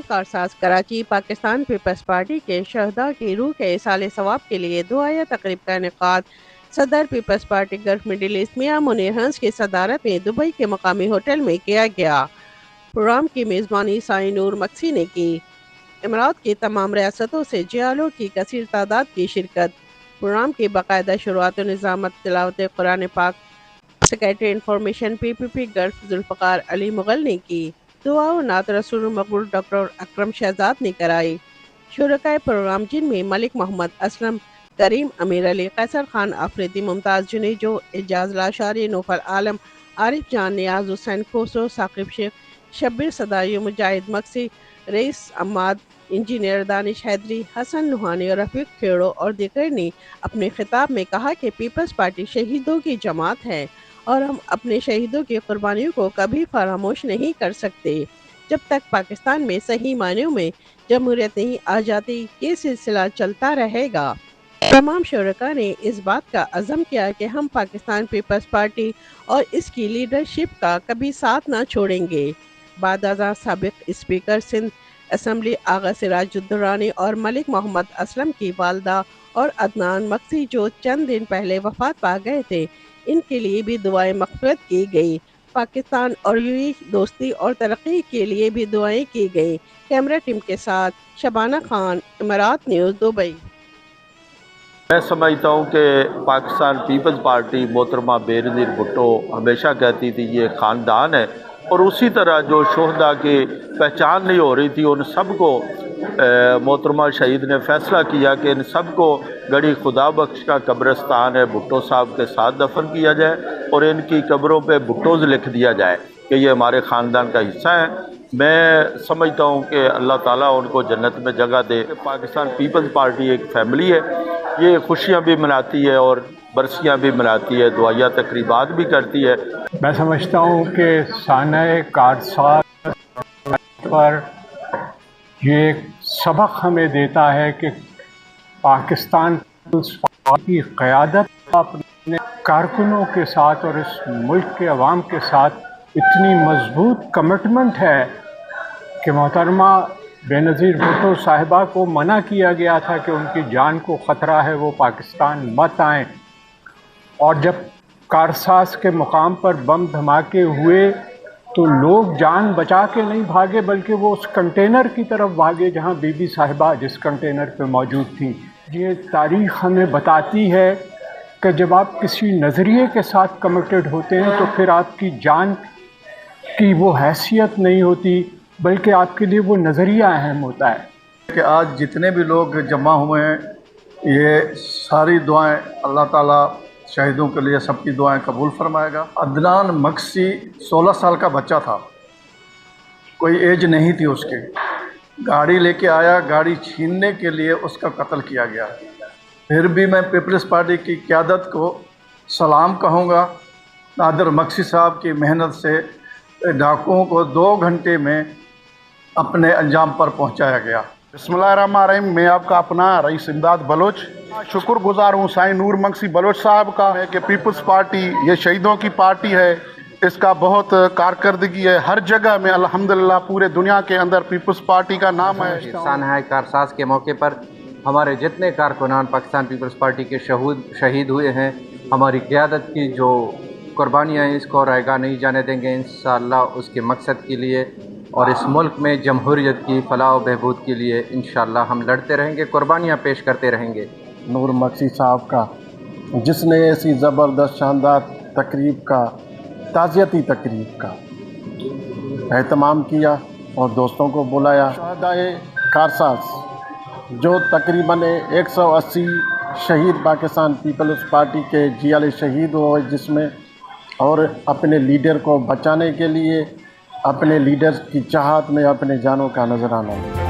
Karsaz Karachi Pakistan peoples party के शहदा की रूह के इसाले सवाब के लिए दुआया तकरीब का इनेकाद सदर people's party Gulf Middle East मियां मुनीर हंस की सदारत में दुबई के मकामी होटल में किया गया। प्रोग्राम की मेज़बानी साईं नूर मक्सी ने की। इमरात की तमाम रियासतों से जियालों की कसीर तादाद की शिरकत। प्रोग्राम की बाकायदा शुरुआत निज़ामत तिलावत कुरान पाक secretary information PPP gulf Zulfiqar Ali Mughal ने की। दुआ व नात रसूल मकबूल डॉक्टर अकरम शहजाद ने कराई। शुरकाए प्रोग्राम जिनमें मलिक मोहम्मद असलम, करीम अमीर अली, कैसर खान आफरीदी, मुमताज़ जुनेजो, एजाज लाशारी, नौफल आलम, आरिफ जान, नियाज हुसैन खोसो, साकिब शेख, शब्बीर सदाई, मुजाहिद मक्सी, रईस अम्माद, इंजीनियर दानिश हैदरी, हसन नुहानी और रफीक खेड़ो और दीगर ने अपने खिताब में कहा कि पीपल्स पार्टी शहीदों की जमात है और हम अपने शहीदों की कुर्बानियों को कभी फरामोश नहीं कर सकते। जब तक पाकिस्तान में सही मायनों में जमहूरियत नहीं आ जाती, ये सिलसिला चलता रहेगा। तमाम शुरका ने इस बात का अज़म किया कि हम पाकिस्तान पीपल्स पार्टी और इसकी लीडरशिप का कभी साथ ना छोड़ेंगे। बादआज़ा साबिक स्पीकर सिंध असम्बली आगा सिराजुद्दौरानी और मलिक मोहम्मद असलम की वालदा और अदनान मक्सी जो चंद दिन पहले वफात पा गए थे, इनके लिए भी दुआएं मग़फ़िरत की गई। पाकिस्तान और यूएई दोस्ती और तरक्की के लिए भी दुआएं की गई। कैमरा टीम के साथ शबाना खान, इमरात न्यूज़, दुबई। मैं समझता हूँ कि पाकिस्तान पीपल्स पार्टी मोहतरमा बेनज़ीर भुट्टो हमेशा कहती थी ये ख़ानदान है, और उसी तरह जो शोहदा की पहचान नहीं हो रही थी उन सबको मोहतरमा शहीद ने फ़ैसला किया कि इन सबको गड़ी खुदा बख्श का कब्रिस्तान है भुट्टो साहब के साथ दफन किया जाए और इनकी कब्रों पे भुट्टोज़ लिख दिया जाए कि ये हमारे ख़ानदान का हिस्सा है। मैं समझता हूँ कि अल्लाह ताला उनको जन्नत में जगह दे। पाकिस्तान पीपल्स पार्टी एक फैमिली है, ये खुशियाँ भी मनाती है और बरसियाँ भी मनाती है, दुआया तकरीबात भी करती है। मैं समझता हूँ कि साने कारसाज पर ये एक सबक हमें देता है कि पाकिस्तान पीपल्स पार्टी की क़यादत अपने कारकुनों के साथ और इस मुल्क के अवाम के साथ इतनी मजबूत कमिटमेंट है कि मोहतरमा बेनज़ीर भुट्टो साहिबा को मना किया गया था कि उनकी जान को ख़तरा है, वो पाकिस्तान मत आएँ। और जब कारसाज के मुकाम पर बम धमाके हुए तो लोग जान बचा के नहीं भागे बल्कि वो उस कंटेनर की तरफ भागे जहाँ बीबी साहिबा जिस कंटेनर पे मौजूद थी। ये तारीख़ हमें बताती है कि जब आप किसी नज़रिए के साथ कमिटेड होते हैं तो फिर आपकी जान की वो हैसियत नहीं होती बल्कि आपके लिए वो नज़रिया अहम होता है। कि आज जितने भी लोग जमा हुए हैं, ये सारी दुआएं अल्लाह ताला शहीदों के लिए सबकी दुआएं कबूल फरमाएगा। अदनान मक्सी 16 साल का बच्चा था, कोई एज नहीं थी उसके। गाड़ी लेके आया, गाड़ी छीनने के लिए उसका कत्ल किया गया। फिर भी मैं पीपल्स पार्टी की क़यादत को सलाम कहूँगा। नादिर मक्सी साहब की मेहनत से डाकुओं को 2 घंटे में अपने अंजाम पर पहुँचाया गया। बिस्मिल्लाहिर्रहमानिर्रहीम। मैं आपका अपना रईस इमदाद बलोच शुक्रगुजार हूँ साईं नूर मक्सी बलोच साहब का है कि पीपल्स पार्टी ये शहीदों की पार्टी है, इसका बहुत कारकर्दगी है हर जगह में। अल्हम्दुलिल्लाह पूरे दुनिया के अंदर पीपल्स पार्टी का नाम है। सानहाए कारसाज के मौके पर हमारे जितने कारकुनान पाकिस्तान पीपल्स पार्टी के शहीद हुए हैं, हमारी क़यादत की जो कुर्बानियाँ हैं इसको रैगा नहीं जाने देंगे। इंशाअल्लाह उसके मकसद के लिए और इस मुल्क में जमहूरियत की फलाह व बहबूद के लिए इंशाअल्लाह हम लड़ते रहेंगे, कुर्बानियाँ पेश करते रहेंगे। नूर मक्सी साहब का, जिसने ऐसी ज़बरदस्त शानदार तकरीब का, ताज़ियती तकरीब का एहतमाम किया और दोस्तों को बुलाया। शहदाए कारसाज जो तकरीबन 180 शहीद पाकिस्तान पीपल्स पार्टी के जियाले शहीद हुए, जिसमें और अपने लीडर को बचाने के लिए अपने लीडर की चाहत में अपने जानों का नजराना।